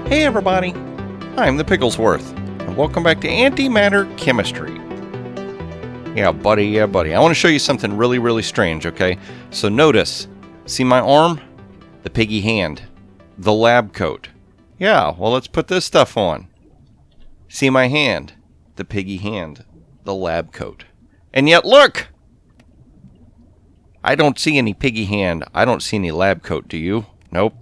Hey everybody, I'm the Pigglesworth, and welcome back to Antimater Chemistry. Yeah buddy, I want to show you something really strange, okay? So notice, see my arm? The piggy hand. The lab coat. Yeah, well let's put this stuff on. See my hand? The piggy hand. The lab coat. And yet look! I don't see any piggy hand. I don't see any lab coat, do you? Nope.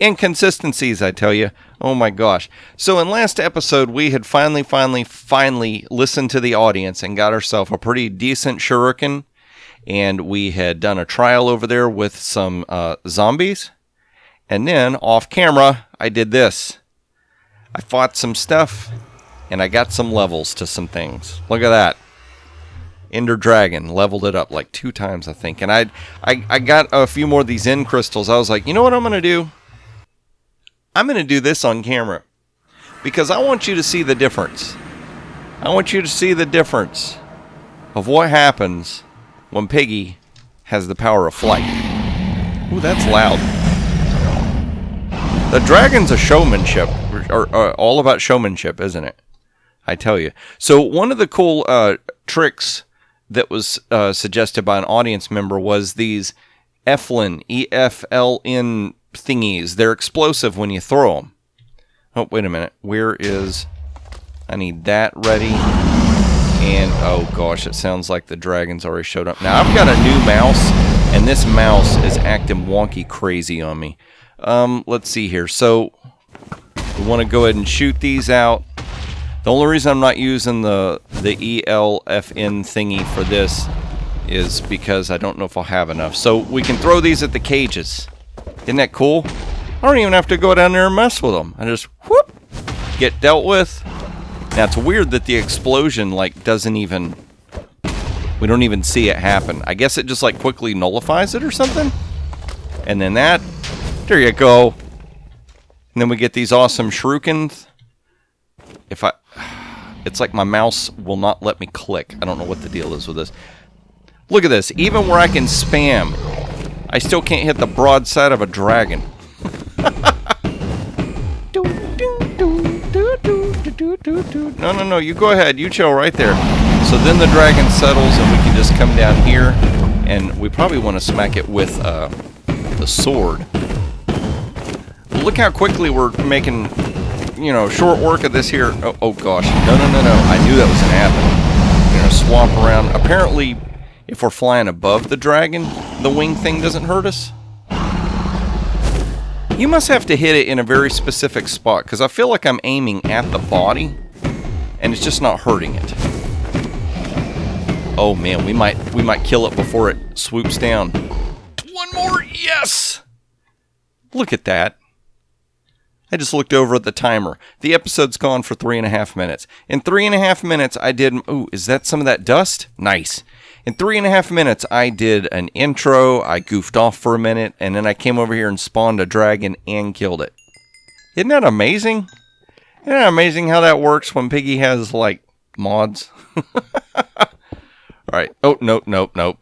Inconsistencies, I tell you. Oh my gosh. So in last episode, we had finally listened to the audience and got ourselves a pretty decent shuriken. And we had done a trial over there with some zombies. And then, off camera, I did this. I fought some stuff, and I got some levels to some things. Look at that. Ender Dragon, leveled it up like 2 times, I think. And I got a few more of these end crystals. I was like, you know what I'm going to do? I'm going to do this on camera. Because I want you to see the difference. I want you to see the difference of what happens when Piggy has the power of flight. Ooh, that's loud. The dragon's a showmanship. Or all about showmanship, isn't it? I tell you. So one of the cool tricks that was suggested by an audience member was these Eflin, E-F-L-N thingies. They're explosive when you throw them. Oh, wait a minute. Where is... I need that ready. And, oh gosh, it sounds like the dragon's already showed up. Now, I've got a new mouse, and this mouse is acting wonky crazy on me. Let's see here. So, we want to go ahead and shoot these out. The only reason I'm not using the ELFN thingy for this is because I don't know if I'll have enough. So we can throw these at the cages. Isn't that cool? I don't even have to go down there and mess with them. I just, whoop, get dealt with. Now it's weird that the explosion like doesn't even, we don't even see it happen. I guess it just like quickly nullifies it or something. And then that, there you go. And then we get these awesome shurikens. It's like my mouse will not let me click. I don't know what the deal is with this. Look at this. Even where I can spam, I still can't hit the broadside of a dragon. No, you go ahead. You chill right there. So then the dragon settles and we can just come down here. And we probably want to smack it with the sword. Look how quickly we're making... you know, short work of this here. Oh gosh. No. I knew that was going to happen. We're going to swamp around. Apparently, if we're flying above the dragon, the wing thing doesn't hurt us. You must have to hit it in a very specific spot, because I feel like I'm aiming at the body, and it's just not hurting it. Oh man, we might kill it before it swoops down. One more, yes! Look at that. I just looked over at the timer. The episode's gone for 3.5 minutes. In 3.5 minutes, I did... Ooh, is that some of that dust? Nice. In 3.5 minutes, I did an intro. I goofed off for a minute. And then I came over here and spawned a dragon and killed it. Isn't that amazing? Isn't that amazing how that works when Piggy has, like, mods? All right. Oh, nope.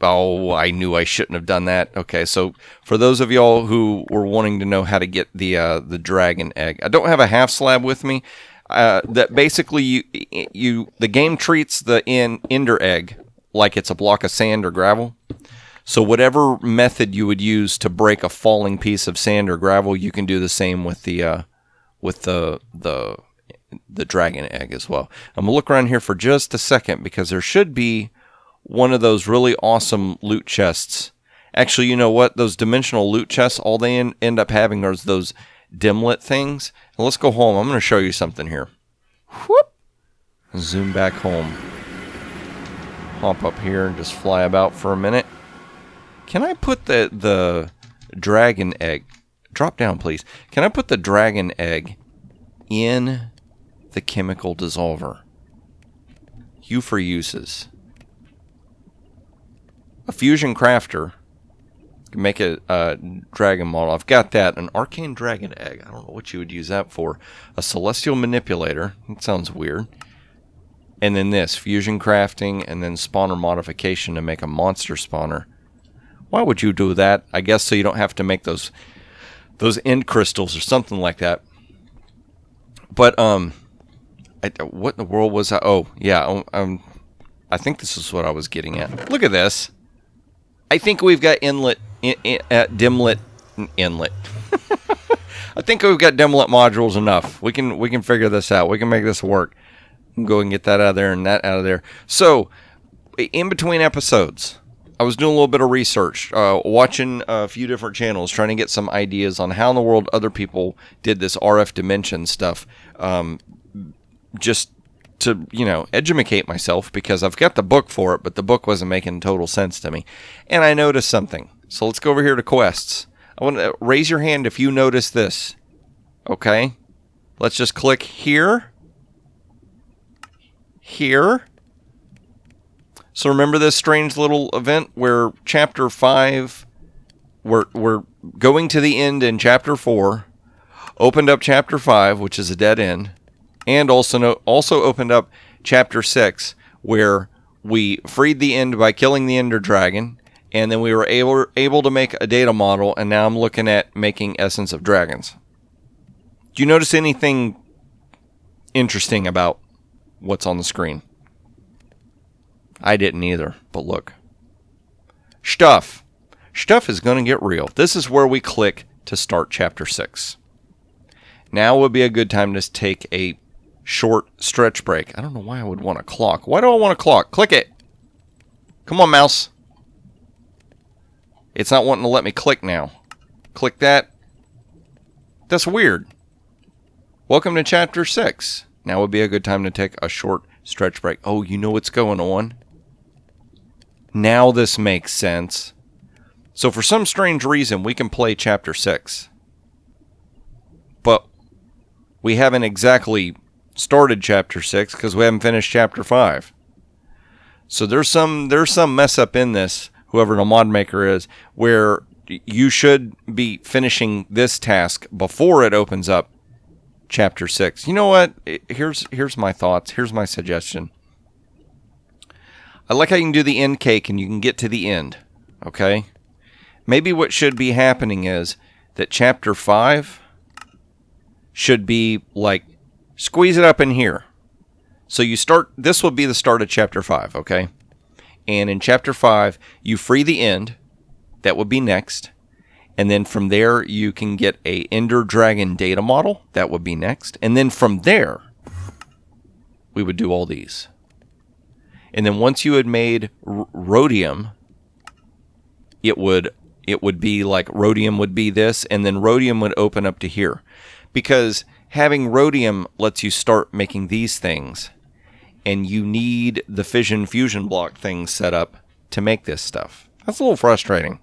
Oh, I knew I shouldn't have done that. Okay, so for those of y'all who were wanting to know how to get the dragon egg, I don't have a half slab with me. That basically the game treats the ender egg like it's a block of sand or gravel. So whatever method you would use to break a falling piece of sand or gravel, you can do the same with the dragon egg as well. I'm gonna look around here for just a second because there should be one of those really awesome loot chests. Actually, you know what? Those dimensional loot chests, all they end up having are those dimlet things. Now, let's go home. I'm going to show you something here. Whoop! Zoom back home. Hop up here and just fly about for a minute. Can I put the dragon egg... Drop down, please. Can I put the dragon egg in the chemical dissolver? U for uses. A fusion crafter can make a dragon model. I've got that. An arcane dragon egg. I don't know what you would use that for. A celestial manipulator. That sounds weird. And then this. Fusion crafting and then spawner modification to make a monster spawner. Why would you do that? I guess so you don't have to make those end crystals or something like that. But what in the world was I? Oh yeah, I think this is what I was getting at. Look at this. I think we've got dimlet inlet. I think we've got dimlet modules enough. We can figure this out. We can make this work. Go and get that out of there and that out of there. So, in between episodes, I was doing a little bit of research, watching a few different channels, trying to get some ideas on how in the world other people did this RF dimension stuff, just to, educate myself, because I've got the book for it, but the book wasn't making total sense to me. And I noticed something. So let's go over here to quests. I want to raise your hand if you notice this. Okay? Let's just click here. Here. So remember this strange little event where Chapter 5, we're going to the end in Chapter 4, opened up Chapter 5, which is a dead end, and also opened up Chapter 6, where we freed the end by killing the Ender Dragon, and then we were able to make a data model, and now I'm looking at making Essence of Dragons. Do you notice anything interesting about what's on the screen? I didn't either, but look. Stuff. Stuff is going to get real. This is where we click to start Chapter 6. Now would be a good time to take a short stretch break. I don't know why I would want a clock. Why do I want a clock? Click it. Come on, mouse. It's not wanting to let me click now. Click that. That's weird. Welcome to Chapter 6. Now would be a good time to take a short stretch break. Oh, you know what's going on? Now this makes sense. So for some strange reason, we can play Chapter 6. But we haven't exactly started Chapter 6 because we haven't finished Chapter 5. So there's some mess up in this, whoever the mod maker is, where you should be finishing this task before it opens up Chapter 6. You know what? Here's my thoughts. Here's my suggestion. I like how you can do the end cake and you can get to the end. Okay? Maybe what should be happening is that Chapter 5 should be like, squeeze it up in here. So you start, this will be the start of Chapter 5, okay? And in Chapter 5, you free the end. That would be next. And then from there, you can get a Ender Dragon data model. That would be next. And then from there, we would do all these. And then once you had made rhodium, it would be like rhodium would be this, and then rhodium would open up to here. Because having rhodium lets you start making these things, and you need the fission fusion block things set up to make this stuff. That's a little frustrating.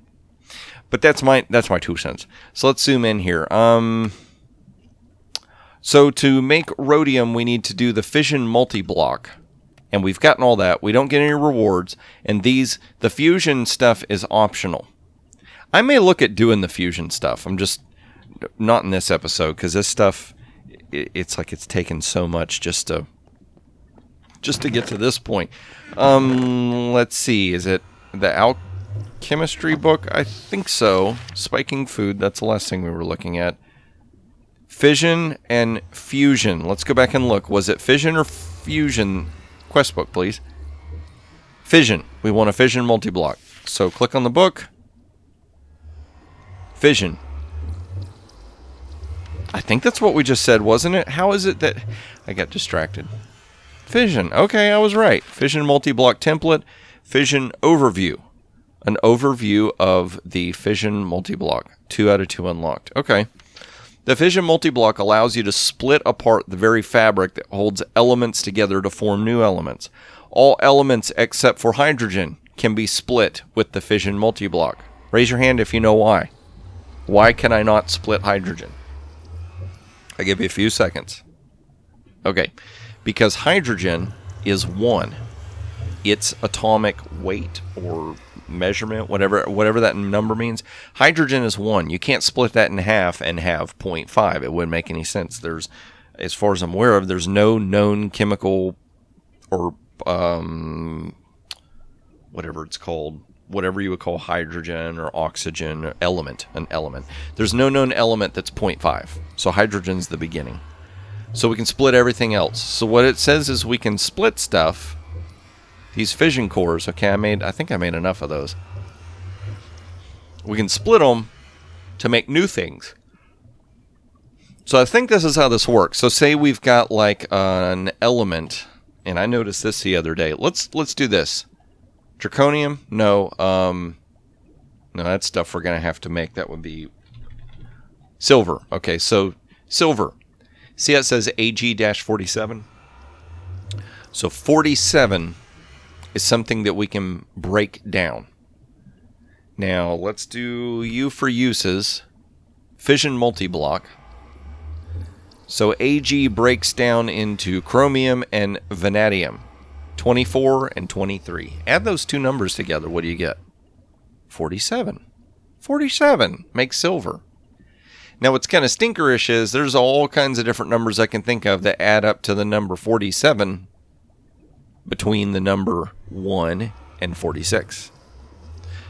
But that's my 2 cents. So let's zoom in here. So to make rhodium, we need to do the fission multi-block. And we've gotten all that. We don't get any rewards. And the fusion stuff is optional. I may look at doing the fusion stuff. I'm just not in this episode, because this stuff, it's like it's taken so much just to get to this point. Let's see. Is it the Chemistry book? I think so. Spiking food. That's the last thing we were looking at. Fission and fusion. Let's go back and look. Was it fission or fusion? Quest book, please. Fission. We want a fission multi-block. So click on the book. Fission. I think that's what we just said, wasn't it? How is it that I got distracted? Fission. Okay, I was right. Fission multi-block template. Fission overview. An overview of the fission multi-block. 2 out of 2 unlocked. Okay. The fission multi-block allows you to split apart the very fabric that holds elements together to form new elements. All elements except for hydrogen can be split with the fission multi-block. Raise your hand if you know why. Why can I not split hydrogen? I'll give you a few seconds. Okay. Because hydrogen is 1. Its atomic weight or measurement, whatever that number means, hydrogen is 1. You can't split that in half and have 0.5. It wouldn't make any sense. There's, as far as I'm aware of, there's no known chemical or whatever it's called, whatever you would call hydrogen or oxygen or an element. There's no known element that's 0.5. So hydrogen's the beginning. So we can split everything else. So what it says is we can split stuff. These fission cores, okay, I think I made enough of those. We can split them to make new things. So I think this is how this works. So say we've got like an element, and I noticed this the other day. Let's do this. Draconium? No. No, that's stuff we're going to have to make. That would be silver. Okay, so silver. See how it says AG-47? So 47 is something that we can break down. Now, let's do U for uses. Fission multi-block. So Ag breaks down into chromium and vanadium. 24 and 23. Add those two numbers together. What do you get? 47. 47 makes silver. Now, what's kind of stinkerish is there's all kinds of different numbers I can think of that add up to the number 47 between the number 1 and 46.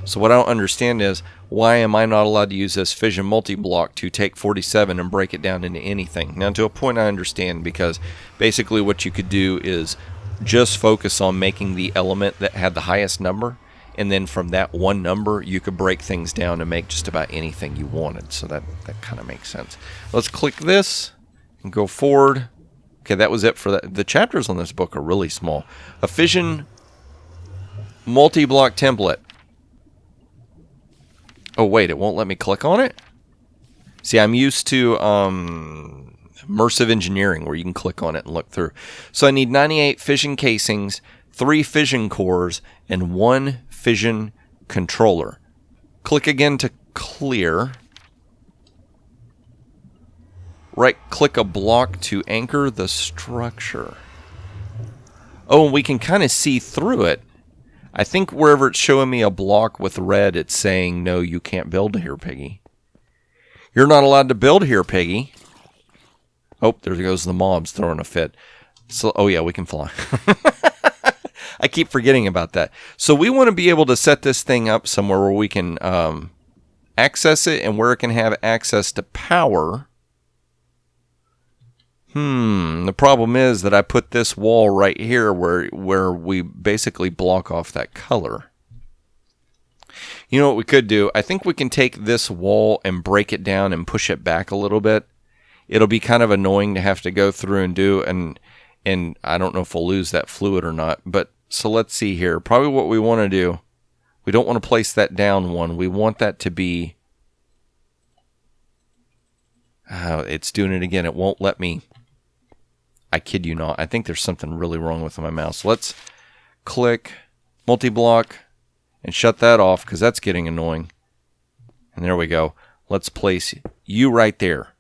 So what I don't understand is, why am I not allowed to use this fission multi-block to take 47 and break it down into anything? Now, to a point I understand, because basically what you could do is just focus on making the element that had the highest number, and then from that one number, you could break things down and make just about anything you wanted. So that kind of makes sense. Let's click this and go forward. Okay, that was it for that. The chapters on this book are really small. A fission multi-block template. Oh, wait, it won't let me click on it? See, I'm used to immersive engineering where you can click on it and look through. So I need 98 fission casings, 3 fission cores, and 1 fission controller. Click again to clear. Right-click a block to anchor the structure. Oh, and we can kind of see through it. I think wherever it's showing me a block with red, it's saying, no, you can't build here, Piggy. You're not allowed to build here, Piggy. Oh, there goes the mobs throwing a fit. So, oh yeah, we can fly. I keep forgetting about that. So we want to be able to set this thing up somewhere where we can access it and where it can have access to power. The problem is that I put this wall right here where we basically block off that color. You know what we could do? I think we can take this wall and break it down and push it back a little bit. It'll be kind of annoying to have to go through and do, and I don't know if we'll lose that fluid or not. But so let's see here. Probably what we want to do, we don't want to place that down one. We want that to be, it's doing it again. It won't let me. I kid you not. I think there's something really wrong with my mouse. Let's click multi-block and shut that off because that's getting annoying. And there we go. Let's place you right there.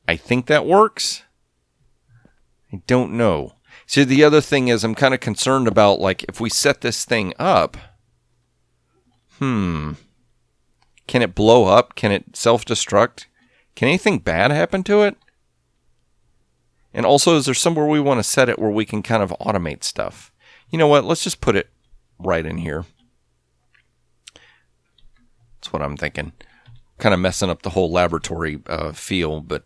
I think that works. I don't know. See, the other thing is I'm kind of concerned about, like, if we set this thing up, can it blow up? Can it self-destruct? Can anything bad happen to it? And also, is there somewhere we want to set it where we can kind of automate stuff? You know what? Let's just put it right in here. That's what I'm thinking. Kind of messing up the whole laboratory feel, but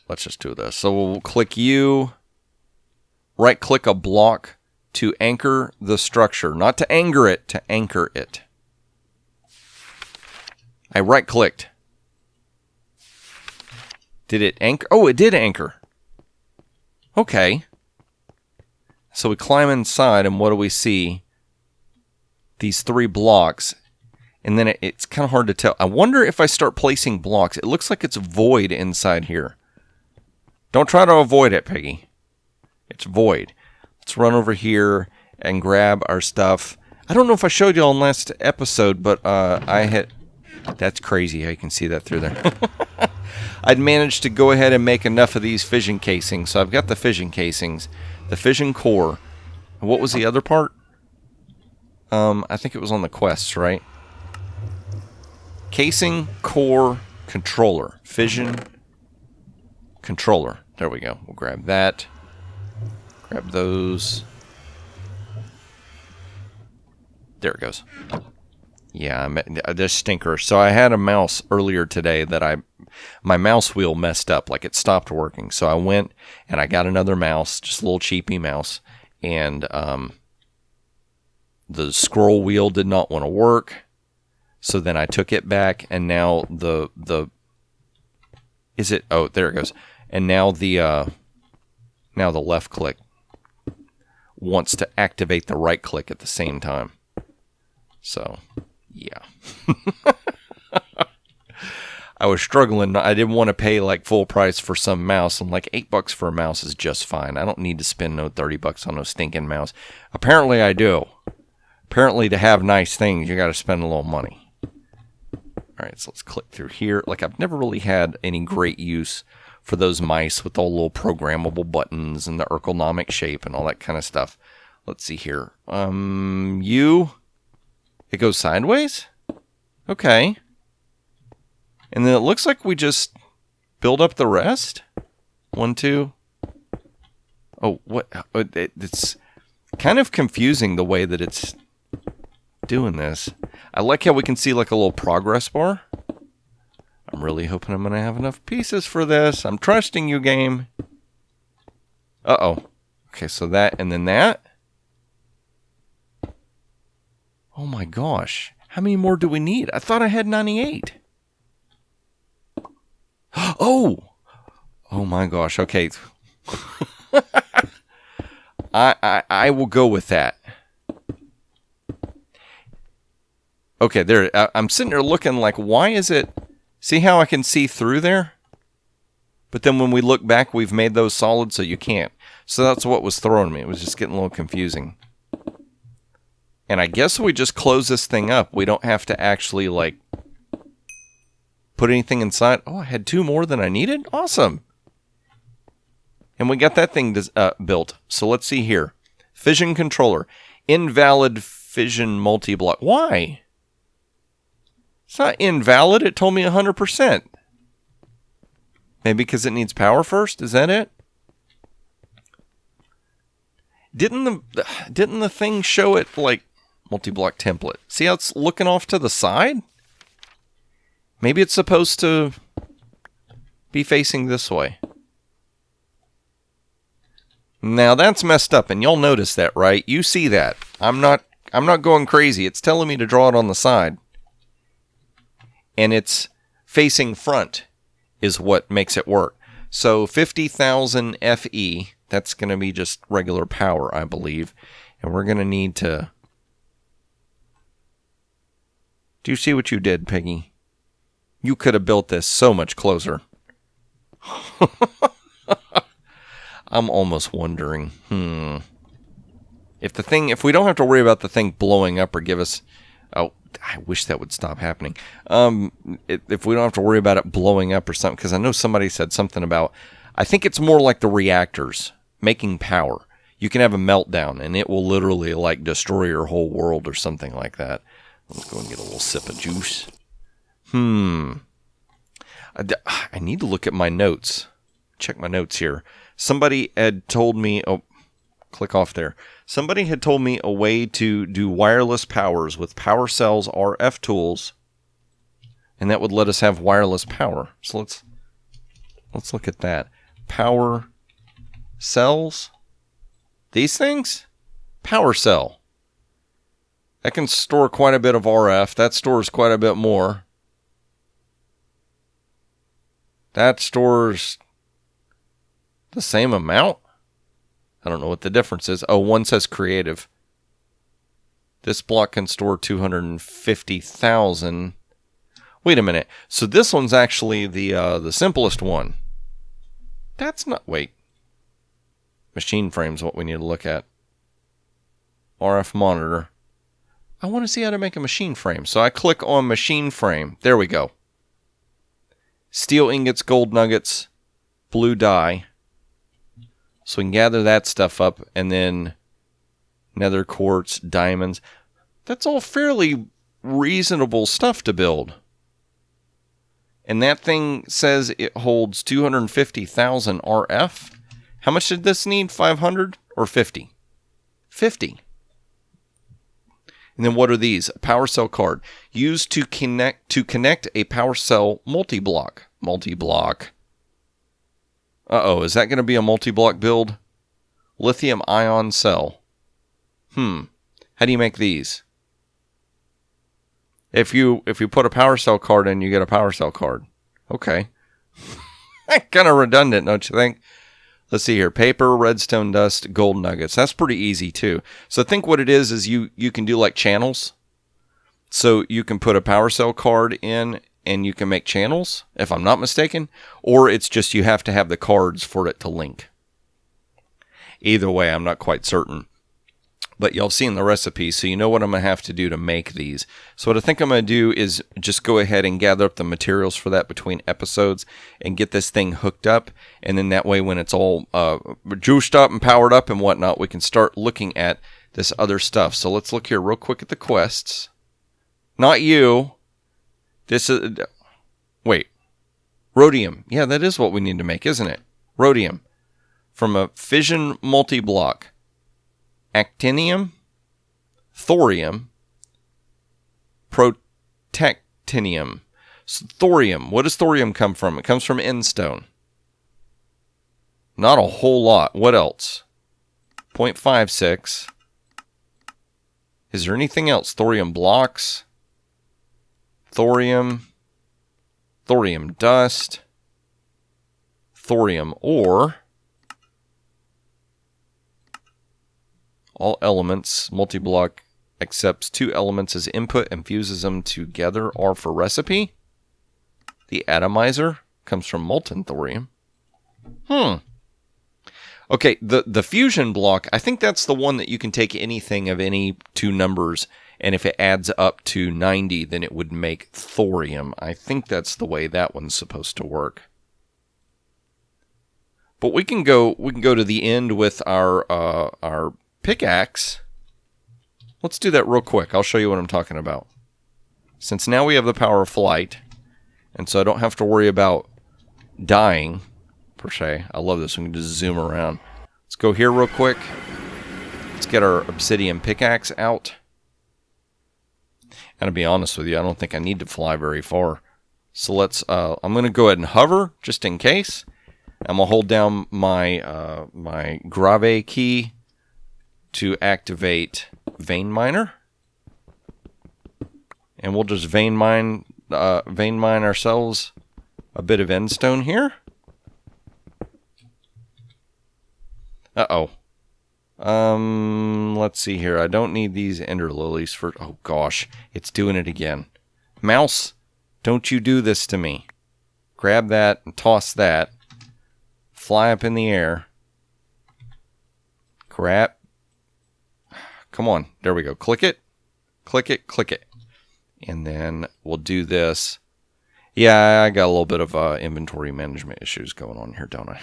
let's just do this. So we'll click U, right-click a block to anchor the structure. Not to anger it, to anchor it. I right-clicked. Did it anchor? Oh, it did anchor. Okay. So we climb inside, and what do we see? These 3 blocks. And then it's kind of hard to tell. I wonder if I start placing blocks. It looks like it's void inside here. Don't try to avoid it, Piggy. It's void. Let's run over here and grab our stuff. I don't know if I showed you all in last episode, but I had... That's crazy how you can see that through there. I'd managed to go ahead and make enough of these fission casings. So I've got the fission casings, the fission core. And what was the other part? I think it was on the quests, right? Casing, core, controller. Fission, controller. There we go. We'll grab that. Grab those. There it goes. Yeah, this stinker. So I had a mouse earlier today that I my mouse wheel messed up, like it stopped working. So I went and I got another mouse, just a little cheapy mouse, and the scroll wheel did not want to work. So then I took it back, and now oh, there it goes. And now the left click wants to activate the right click at the same time. So, yeah. I was struggling. I didn't want to pay like full price for some mouse. I'm like, $8 for a mouse is just fine. I don't need to spend no $30 on no stinking mouse. Apparently I do. Apparently to have nice things, you got to spend a little money. All right, so let's click through here. Like, I've never really had any great use for those mice with all the little programmable buttons and the ergonomic shape and all that kind of stuff. Let's see here. It goes sideways? Okay. And then it looks like we just build up the rest. 1, 2. Oh, what? It's kind of confusing the way that it's doing this. I like how we can see like a little progress bar. I'm really hoping I'm going to have enough pieces for this. I'm trusting you, game. Uh-oh. Okay, so that and then that. Oh my gosh. How many more do we need? I thought I had 98. Oh! Oh my gosh. Okay. I will go with that. Okay, there. I'm sitting there looking like, why is it... See how I can see through there? But then when we look back, we've made those solid so you can't. So that's what was throwing me. It was just getting a little confusing. And I guess we just close this thing up. We don't have to actually, like, put anything inside. Oh, I had 2 more than I needed? Awesome. And we got that thing built. So let's see here. Fission controller. Invalid fission multi-block. Why? It's not invalid. It told me 100%. Maybe because it needs power first? Is that it? Didn't the thing show it like multi-block template? See how it's looking off to the side? Maybe it's supposed to be facing this way. Now that's messed up, and you'll notice that, right? You see that. I'm not going crazy. It's telling me to draw it on the side. And it's facing front is what makes it work. So 50,000 FE, that's going to be just regular power, I believe. And we're going to need to... Do you see what you did, Piggy? You could have built this so much closer. I'm almost wondering, if we don't have to worry about the thing blowing up or give us... Oh, I wish that would stop happening. If we don't have to worry about it blowing up or something, because I know somebody said something about, I think it's more like the reactors making power. You can have a meltdown and it will literally like destroy your whole world or something like that. Let's go and get a little sip of juice. I need to look at my notes. Check my notes here. Somebody had told me, click off there. Somebody had told me a way to do wireless powers with power cells RF tools, and that would let us have wireless power. So let's look at that. Power cells? These things? Power cell. That can store quite a bit of RF. That stores quite a bit more. That stores the same amount? I don't know what the difference is. Oh, one says creative. This block can store 250,000. Wait a minute. So this one's actually the simplest one. That's not... Wait. Machine frame's what we need to look at. RF monitor. I want to see how to make a machine frame. So I click on machine frame. There we go. Steel ingots, gold nuggets, blue dye. So we can gather that stuff up, and then nether quartz, diamonds. That's all fairly reasonable stuff to build. And that thing says it holds 250,000 RF. How much did this need? 500 or 50? 50. And then what are these? A power cell card. Used to connect a power cell multi-block. Multi-block. Uh-oh, is that going to be a multi-block build? Lithium ion cell. How do you make these? If you put a power cell card in, you get a power cell card. Okay. Kind of redundant, don't you think? Let's see here. Paper, redstone dust, gold nuggets. That's pretty easy too. So I think what it is you can do like channels. So you can put a power cell card in and you can make channels, if I'm not mistaken. Or it's just you have to have the cards for it to link. Either way, I'm not quite certain. But y'all seen the recipe, so you know what I'm going to have to do to make these. So what I think I'm going to do is just go ahead and gather up the materials for that between episodes and get this thing hooked up. And then that way when it's all juiced up and powered up and whatnot, we can start looking at this other stuff. So let's look here real quick at the quests. Not you. This is... Wait. Rhodium. Yeah, that is what we need to make, isn't it? Rhodium. From a fission multi-block. Actinium, thorium, protactinium. So thorium. What does thorium come from? It comes from endstone. Not a whole lot. What else? 0.56. Is there anything else? Thorium blocks. Thorium dust. Thorium ore. All elements, multi-block accepts 2 elements as input and fuses them together or for recipe. The atomizer comes from molten thorium. Okay, the fusion block, I think that's the one that you can take anything of any 2 numbers, and if it adds up to 90, then it would make thorium. I think that's the way that one's supposed to work. But we can go to the end with our pickaxe. Let's do that real quick. I'll show you what I'm talking about. Since now we have the power of flight, and so I don't have to worry about dying, per se. I love this. We can just zoom around. Let's go here real quick. Let's get our obsidian pickaxe out. And to be honest with you, I don't think I need to fly very far. So let's, I'm going to go ahead and hover, just in case. I'm going to hold down my, my grave key to activate vein miner, and we'll just vein mine ourselves a bit of endstone here. Let's see here. I don't need these ender lilies for... Oh gosh, it's doing it again. Mouse, don't you do this to me. Grab that and toss that. Fly up in the air. Crap. Come on. There we go. Click it. Click it. Click it. And then we'll do this. Yeah, I got a little bit of inventory management issues going on here, don't I?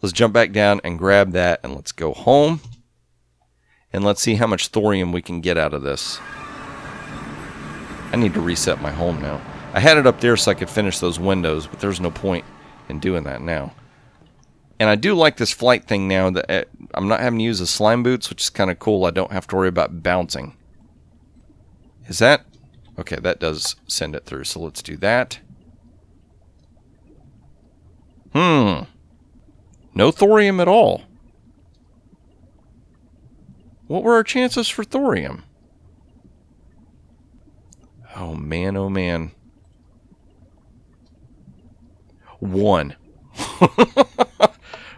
Let's jump back down and grab that, and let's go home. And let's see how much thorium we can get out of this. I need to reset my home now. I had it up there so I could finish those windows, but there's no point in doing that now. And I do like this flight thing now that I'm not having to use the slime boots, which is kind of cool. I don't have to worry about bouncing. Is that? Okay, that does send it through, so let's do that. No thorium at all. What were our chances for thorium? Oh man, oh man. 1.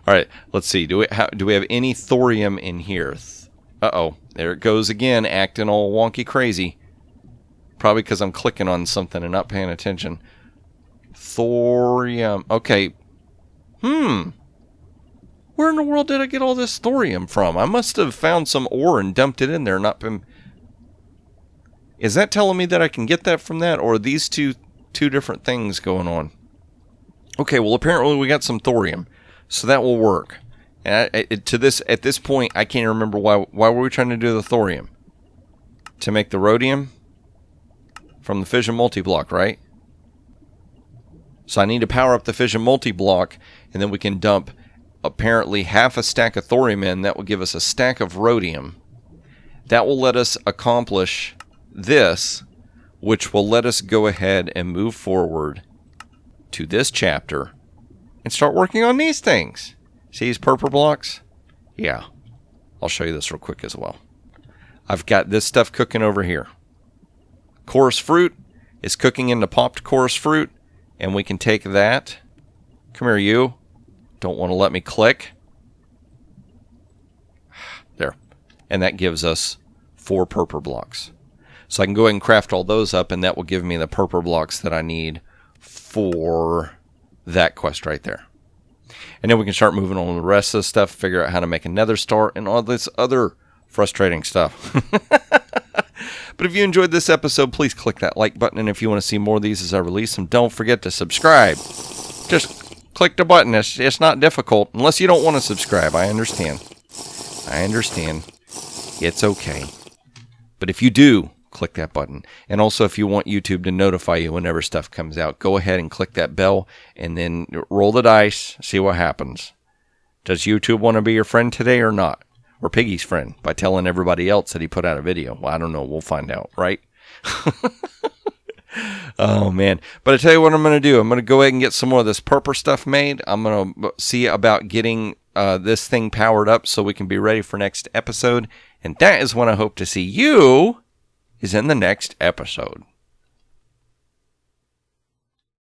Alright, let's see. Do we have any thorium in here? Uh-oh. There it goes again, acting all wonky crazy. Probably because I'm clicking on something and not paying attention. Thorium. Okay. Where in the world did I get all this thorium from? I must have found some ore and dumped it in there. Not been... Is that telling me that I can get that from that? Or are these two different things going on? Okay, well apparently we got some thorium. So that will work. And at this point, I can't remember why were we trying to do the thorium? To make the rhodium? From the fission multi-block, right? So I need to power up the fission multi-block, and then we can dump apparently half a stack of thorium in. That will give us a stack of rhodium. That will let us accomplish this, which will let us go ahead and move forward to this chapter and start working on these things. See these purple blocks? Yeah. I'll show you this real quick as well. I've got this stuff cooking over here. Chorus fruit is cooking into popped chorus fruit, and we can take that. Come here, you. Don't want to let me click. There. And that gives us 4 purple blocks. So I can go ahead and craft all those up, and that will give me the purple blocks that I need for that quest right there. And then we can start moving on to the rest of the stuff, figure out how to make another star, and all this other frustrating stuff. But if you enjoyed this episode, please click that like button. And if you want to see more of these as I release them, don't forget to subscribe. Just click the button. It's not difficult, unless you don't want to subscribe. I understand. It's okay. But if you do, click that button. And also, if you want YouTube to notify you whenever stuff comes out, go ahead and click that bell and then roll the dice, see what happens. Does YouTube want to be your friend today or not? Or Piggy's friend by telling everybody else that he put out a video? Well, I don't know. We'll find out, right? Oh, man. But I tell you what I'm going to do. I'm going to go ahead and get some more of this purple stuff made. I'm going to see about getting this thing powered up so we can be ready for next episode. And that is when I hope to see you is in the next episode.